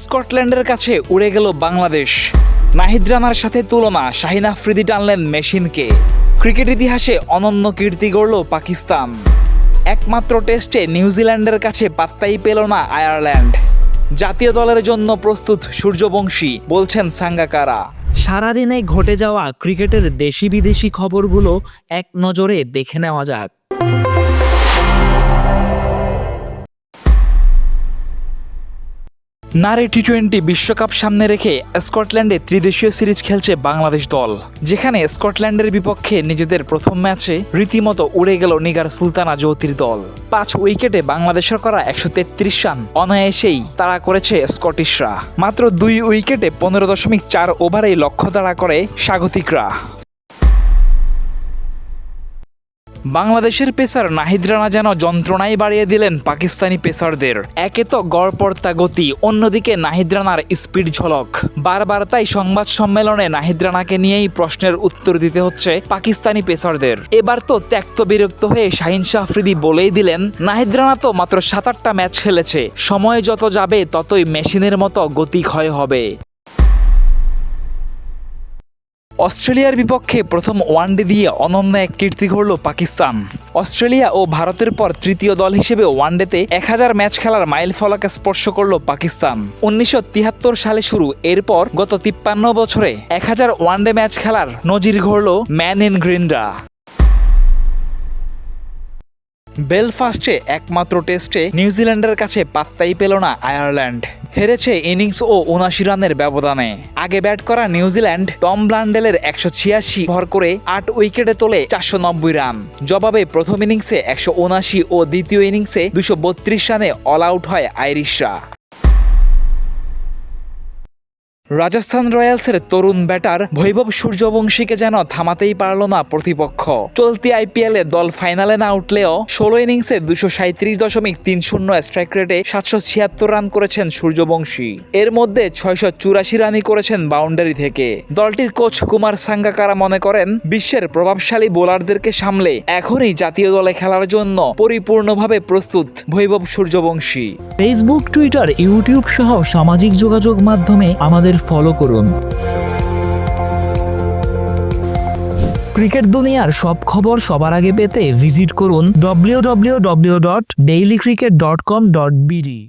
স্কটল্যান্ডের কাছে উড়ে গেল বাংলাদেশ। নাহিদ রানার সাথে তুলনা, শাহিন আফ্রিদি টানলেন মেশিনকে। ক্রিকেট ইতিহাসে অনন্য কীর্তি গড়ল পাকিস্তান। একমাত্র টেস্টে নিউজিল্যান্ডের কাছে পাত্তাই পেল না আয়ারল্যান্ড। জাতীয় দলের জন্য প্রস্তুত সূর্যবংশী, বলছেন সাঙ্গাকারা। সারাদিনে ঘটে যাওয়া ক্রিকেটের দেশি বিদেশি খবরগুলো এক নজরে দেখে নেওয়া যাক। নারী টি-20 বিশ্বকাপ সামনে রেখে স্কটল্যান্ডে ত্রিদেশীয় সিরিজ খেলছে বাংলাদেশ দল, যেখানে স্কটল্যান্ডের বিপক্ষে নিজেদের প্রথম ম্যাচে রীতিমতো উড়ে গেল নিগার সুলতানা জ্যোতির দল। 5 উইকেটে বাংলাদেশের করা 133 রান অনায়াসেই তাড়া করেছে স্কটিশরা। মাত্র 2 উইকেটে 15.4 ওভারেই লক্ষ্য তাড়া করে স্বাগতিকরা। বাংলাদেশের পেসার নাহিদ রানা যেন যন্ত্রণাই বাড়িয়ে দিলেন পাকিস্তানি পেসারদের। একে তো গড়পড়তা গতি, অন্যদিকে নাহিদ রানার স্পিড ঝলক। বারবার তাই সংবাদ সম্মেলনে নাহিদ রানাকে নিয়েই প্রশ্নের উত্তর দিতে হচ্ছে পাকিস্তানি পেসারদের। এবার তো ত্যক্ত বিরক্ত হয়ে শাহিন আফ্রিদি বলেই দিলেন, নাহিদ রানা তো মাত্র 7-8টা ম্যাচ খেলেছে, সময় যত যাবে ততই মেশিনের মতো গতি ক্ষয় হবে। অস্ট্রেলিয়ার বিপক্ষে প্রথম ওয়ানডে দিয়ে অনন্য এক কীর্তি গড়ল পাকিস্তান। অস্ট্রেলিয়া ও ভারতের পর তৃতীয় দল হিসেবে ওয়ানডেতে 1000 ম্যাচ খেলার মাইল ফলকে স্পর্শ করল পাকিস্তান। 1973 সালে শুরু, এরপর গত 53 বছরে 1000 ওয়ানডে ম্যাচ খেলার নজির গড়ল ম্যান ইন গ্রিনরা। বেলফাস্টে একমাত্র টেস্টে নিউজিল্যান্ডের কাছে পাত্তাই পেল না আয়ারল্যান্ড। হেরেছে ইনিংস ও 79 রানের ব্যবধানে। আগে ব্যাট করা নিউজিল্যান্ড টম ব্লান্ডেলের 186 ভর করে 8 উইকেটে তোলে 490 রান। জবাবে প্রথম ইনিংসে 179 ও দ্বিতীয় ইনিংসে 232 রানে অল আউট হয় আইরিশরা। রাজস্থান রয়্যালসের তরুণ ব্যাটার বৈভব সূর্যবংশীকে যেন থামাতেই পারল না প্রতিপক্ষ। চলতি আইপিএলে দল ফাইনালে না উঠলেও 16 ইনিংসে 237.30 স্ট্রাইক রেটে 776 রান করেছেন সূর্যবংশী। এর মধ্যে 684 রানই করেছেন বাউন্ডারি থেকে। দলটির কোচ কুমার সাঙ্গাকারা মনে করেন, বিশ্বের প্রভাবশালী বোলারদেরকে সামলে এখনই জাতীয় দলে খেলার জন্য পরিপূর্ণভাবে প্রস্তুত বৈভব সূর্যবংশী। ফেসবুক, টুইটার, ইউটিউব সহ সামাজিক যোগাযোগ মাধ্যমে আমাদের ফলো করুন। ক্রিকেট দুনিয়ার সব খবর সবার আগে পেতে ভিজিট করুন www.dailycricket.com.bd।